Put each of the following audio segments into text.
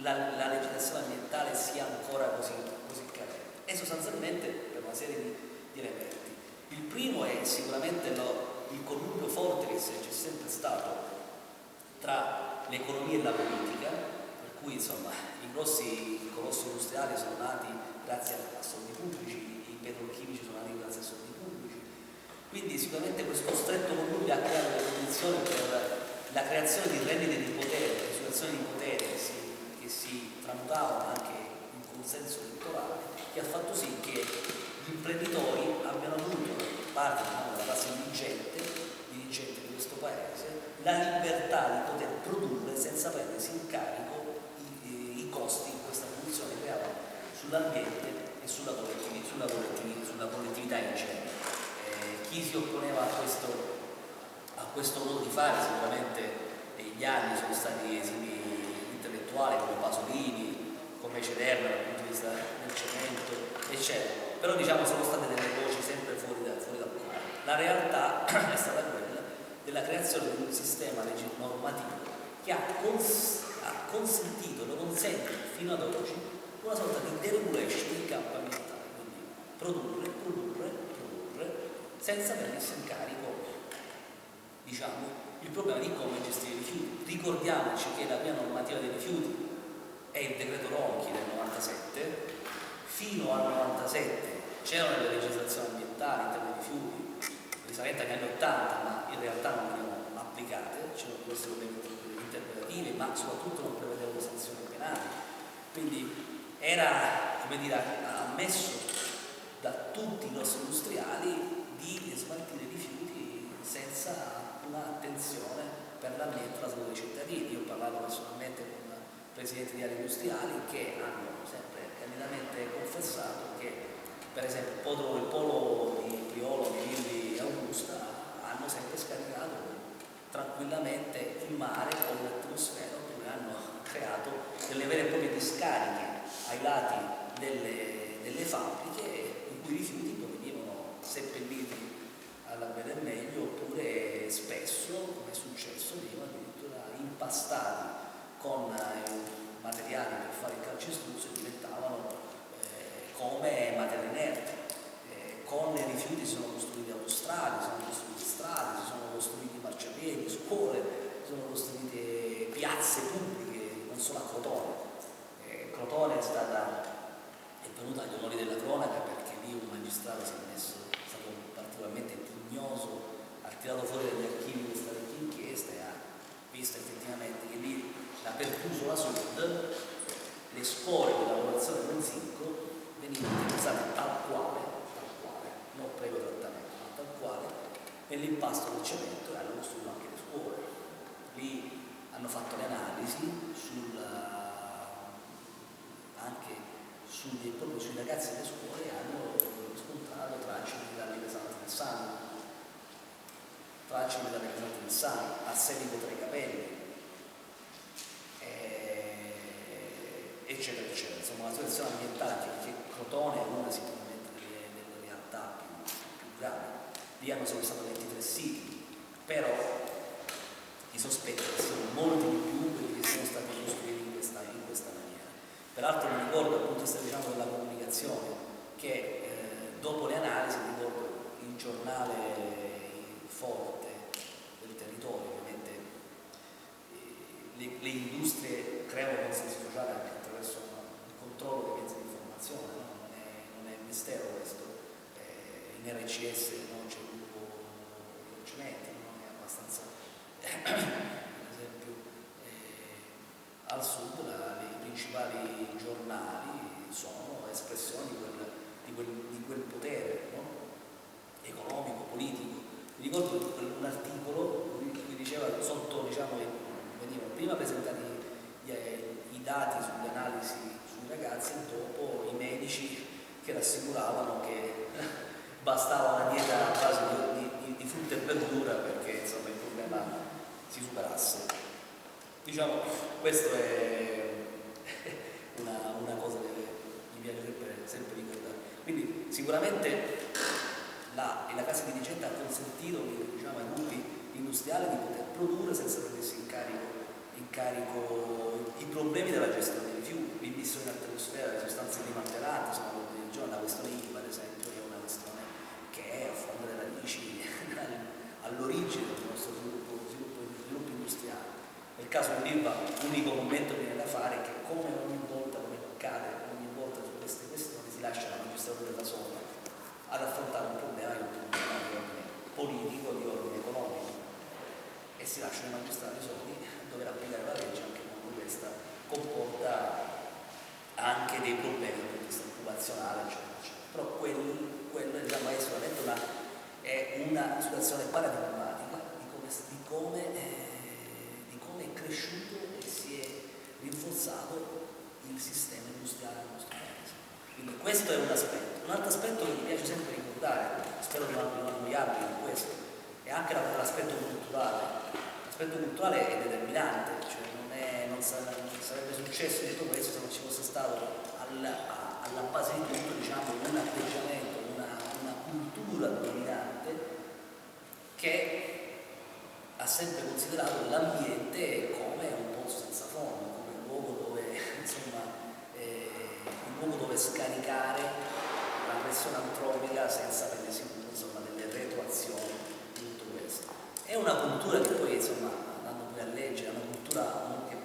la legislazione ambientale sia ancora così carente? E sostanzialmente per una serie di elementi. Il primo è sicuramente il connubio forte che c'è sempre stato tra l'economia e la politica, per cui insomma i colossi industriali sono nati grazie a soldi pubblici, i petrolchimici sono nati grazie a soldi pubblici, quindi sicuramente questo stretto connubio ha creato le condizioni per la creazione di rendite di potere, di situazioni di potere che si tramutavano anche in consenso elettorale, che ha fatto sì che gli imprenditori abbiano avuto, parte della classe dirigente di questo paese, la libertà di poter produrre senza prendersi in carico i costi che questa produzione creava sull'ambiente e sulla collettività in genere. Chi si opponeva a questo modo di fare, sicuramente negli anni sono stati esimi intellettuali come Pasolini, come Cederna dal punto di vista del cemento, eccetera. Però diciamo sono state delle voci sempre fuori dal quadro. La realtà è stata quella della creazione di un sistema normativo che ha consentito, lo consente fino ad oggi, una sorta di deregulation in campo ambientale, quindi produrre, senza prendersi in carico, diciamo, il problema di come gestire i rifiuti. Ricordiamoci che la prima normativa dei rifiuti è il decreto Ronchi del 97, fino al 97 c'erano le legislazioni ambientali per i rifiuti risalenti agli anni 80, ma in realtà non venivano applicate, c'erano questi problemi interpretativi, ma soprattutto non prevedevano sanzioni penali, quindi era, come dire, ammesso da tutti i nostri industriali di smaltire i rifiuti senza un'attenzione per l'ambiente e la salute dei cittadini. Io ho parlato personalmente con presidenti di aree industriali che hanno sempre candidamente confessato che per esempio il polo di Priolo, di Lilli e Augusta hanno sempre scaricato tranquillamente il mare con l'atmosfera, dove hanno creato delle vere e proprie discariche ai lati delle fabbriche in cui i rifiuti poi venivano seppelliti alla bene e meglio, oppure spesso, come è successo, venivano addirittura impastati con materiali per fare il calcestruzzo e diventavano come materia inerte. Con i rifiuti si sono costruite autostrade, si sono costruite strade, si sono costruiti marciapiedi, scuole, si sono costruite piazze pubbliche, non solo a Crotone. Crotone è venuta agli onori della cronaca perché lì un magistrato è stato particolarmente pugnoso, ha tirato fuori dagli archivi questa vecchia inchiesta e ha visto effettivamente che lì la Pertusola Sud, le spore di lavorazione del zinco venivano utilizzate tal quale, non previo trattamento, ma tal quale, nell'impasto del cemento e hanno costruito anche le scuole. Lì hanno fatto le analisi proprio sui ragazzi delle scuole e hanno riscontrato tracce di metalli pesanti nel sangue, arsenico tra i capelli, eccetera, eccetera. Insomma, una situazione ambientale che Crotone è una sicuramente delle realtà più gravi. Lì sono stati 23 siti, però i sospetti sono molti di più quelli che sono stati costruiti in questa maniera. Peraltro mi ricordo dal punto di vista della comunicazione che dopo le analisi, ricordo il giornale forte del territorio, ovviamente le industrie creano consenso sociale anche attraverso il controllo dei mezzi di informazione, no? Non è un mistero questo. In RCS no? C'è il gruppo Cementi, non è abbastanza per esempio al sud i principali giornali sono espressioni di quel potere, no? Economico, politico. Mi ricordo un articolo che diceva sotto, diciamo, venivano prima presentati i dati sulle analisi sui ragazzi e dopo i medici che rassicuravano che bastava una dieta a base di frutta e verdura perché insomma il problema si superasse. Diciamo, questo è una cosa che mi piacerebbe sempre ricordare. Quindi sicuramente la classe dirigente ha consentito, diciamo, ai gruppi industriali di poter produrre senza prendersi in carico i problemi della gestione dei caso di Riva l'unico commento che viene da fare è che come ogni volta, come accade ogni volta su queste questioni, si lascia la magistratura da sola ad affrontare un problema che è un problema di ordine politico, di ordine economico, e si lasciano i magistrati soli a dover applicare la legge, anche quando questa comporta anche dei problemi dal punto di vista occupazionale, eccetera, eccetera. Però quello diciamo, è sicuramente una situazione paradigmatica di come è cresciuto e si è rinforzato il sistema industriale del nostro paese. Quindi questo è un aspetto. Un altro aspetto che mi piace sempre ricordare, spero di non annoiarvi con questo, è anche l'aspetto culturale. L'aspetto culturale è determinante, cioè non sarebbe successo tutto questo se non ci fosse stato alla base di tutto, diciamo, un atteggiamento, una cultura dominante che ha sempre considerato l'ambiente come un pozzo senza fondo, come un luogo dove, insomma, un luogo dove scaricare la pressione antropica senza prendersi conto, insomma, delle retroazioni di tutto questo. È una cultura che poi, insomma, andando poi a leggere, è una cultura che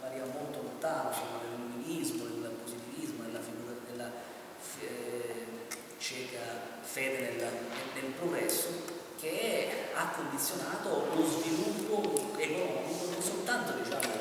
varia molto lontano, insomma, nell'illuminismo, nel positivismo, nella figura della cieca fede nel progresso, che ha condizionato lo sviluppo economico non soltanto, diciamo,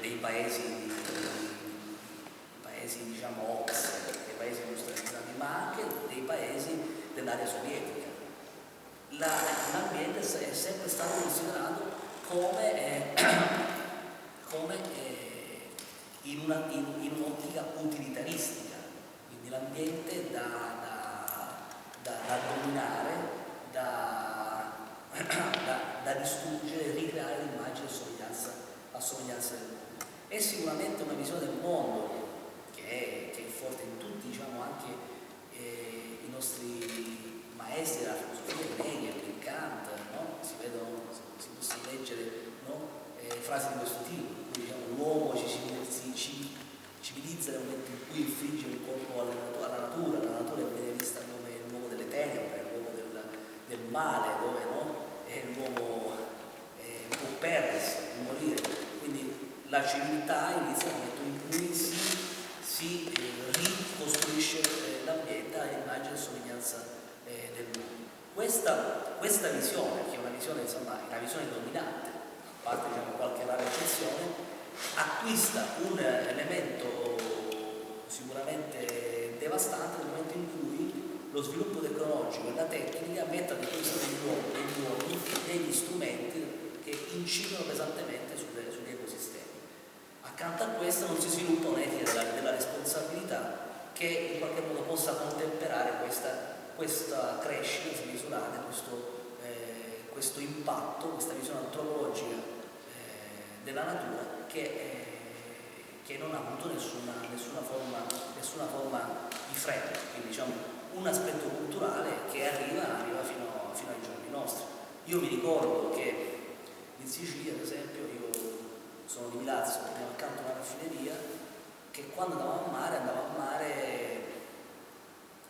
dei paesi diciamo OCS, dei paesi industrializzati, ma anche dei paesi dell'area sovietica. L'ambiente è sempre stato considerato come in un'ottica utilitaristica, quindi l'ambiente da dominare, da distruggere, ricreare l'immagine a somiglianza del mondo. È sicuramente una visione del mondo che è forte in tutti, diciamo, anche i nostri maestri della filosofia, Hegel, Kant, no? Si possono leggere, no? Frasi di questo tipo, in cui, diciamo, l'uomo si civilizza nel momento in cui infligge un colpo alla natura, la natura viene vista come il luogo delle tenebre, il luogo del male, dove, no? L'uomo può perdersi, può morire. Quindi la civiltà inizia nel momento in cui si ricostruisce l'ambiente all'immagine e somiglianza del mondo. Questa visione, che è una visione, insomma, una visione dominante, a parte, diciamo, qualche rara eccezione, acquista un elemento sicuramente devastante nel momento in cui lo sviluppo tecnologico e la tecnica mettono a disposizione degli uomini degli strumenti che incidono pesantemente sugli ecosistemi. Accanto a questo non si sviluppa un'etica della responsabilità che in qualche modo possa contemperare questa crescita smisurata, questo impatto, questa visione antropologica della natura che non ha avuto nessuna forma di freno. Quindi, diciamo, un aspetto culturale che arriva fino ai giorni nostri. Io mi ricordo che in Sicilia, ad esempio, io sono di Milazzo, abbiamo accanto una raffineria, che quando andavamo a mare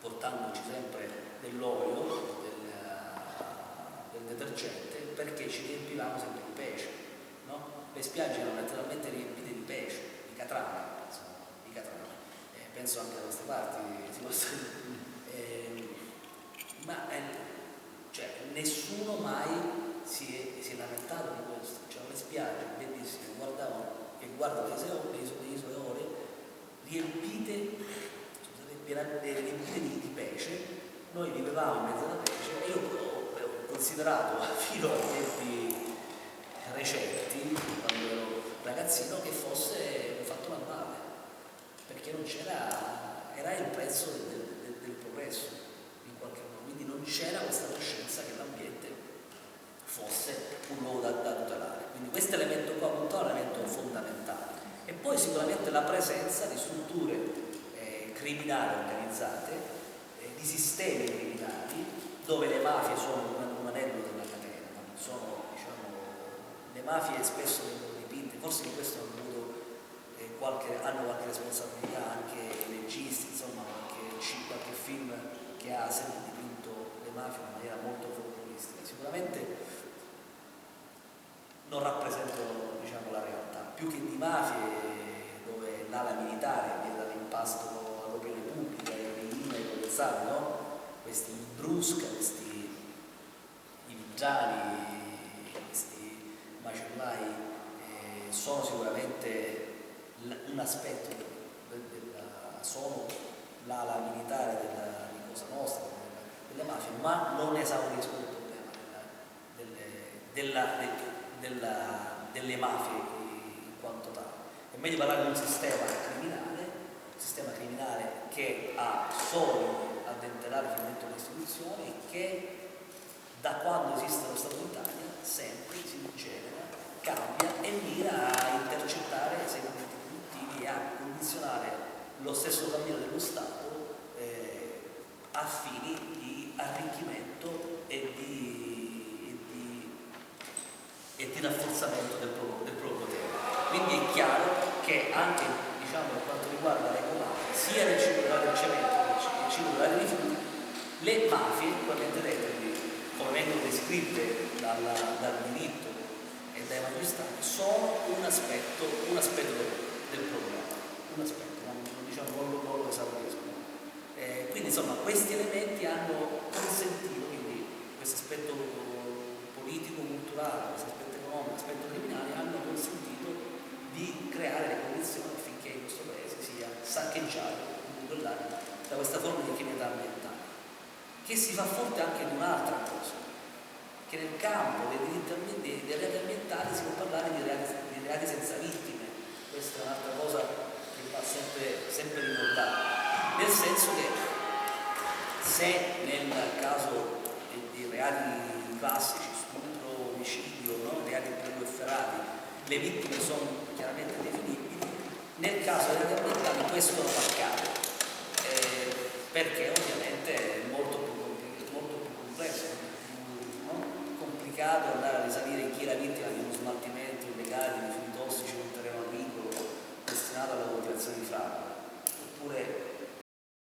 portandoci sempre dell'olio, del detergente, perché ci riempivamo sempre di pesce, no? Le spiagge erano letteralmente riempite di pesce, di catrame, insomma, di catrame. Penso anche da queste parti si possa cioè, nessuno mai si è lamentato di questo. C'erano le spiagge bellissime, guardano le isole ore riempite di pesce. Noi vivevamo in mezzo alla pesce e io ho considerato fino a tempi recenti, quando ero ragazzino, che fosse un fatto normale, perché non era il prezzo del progresso in qualche modo, quindi non c'era questa coscienza che l'ambiente fosse un luogo da tutelare. Quindi questo elemento qua è un elemento fondamentale. E poi sicuramente la presenza di strutture criminali organizzate, di sistemi criminali, dove le mafie sono un anello della catena, ma non sono, diciamo, le mafie spesso vengono dipinte, forse in questo hanno hanno qualche responsabilità anche i registi, insomma, qualche film che ha sempre dipinto le mafie in maniera molto folcloristica. Sicuramente non rappresentano, diciamo, più che di mafie, dove l'ala militare viene dall'impasto all'opinione pubblica, ai Riina, ai Provenzali, no? Questi Brusca, questi i Viggiani, questi macellai sono sicuramente un aspetto sono l'ala militare di Cosa Nostra, delle mafie, ma non esauriscono il problema delle mafie in quanto tale. È meglio parlare di un sistema criminale che ha soldi a dentellare finalmente le istituzioni e che da quando esiste lo Stato d'Italia sempre si genera, cambia e mira a intercettare segmenti produttivi e a condizionare lo stesso cammino dello Stato a fini di arricchimento e di rafforzamento del proprio potere. Quindi è chiaro che anche per quanto riguarda le mafie, sia nel ciclo del cemento che nel ciclo dei rifiuti, le mafie, come vengono descritte dal diritto e dai magistrati, sono un aspetto del problema, non lo esaurismo. Quindi insomma questi elementi hanno consentito, quindi questo aspetto politico, culturale, questo aspetto economico, questo aspetto criminale, hanno consentito di creare le condizioni affinché il nostro paese sia saccheggiato da questa forma di criminalità ambientale, che si fa forte anche di un'altra cosa, che nel campo dei reati ambientali si può parlare di reati senza vittime. Questa è un'altra cosa che va sempre ricordata, nel senso che se nel caso di reati classici, stupro, omicidio, no? Reati più efferati, le vittime sono chiaramente definibili, nel caso dei reati ambientali questo non accade, perché ovviamente è molto più complesso, molto più complicato andare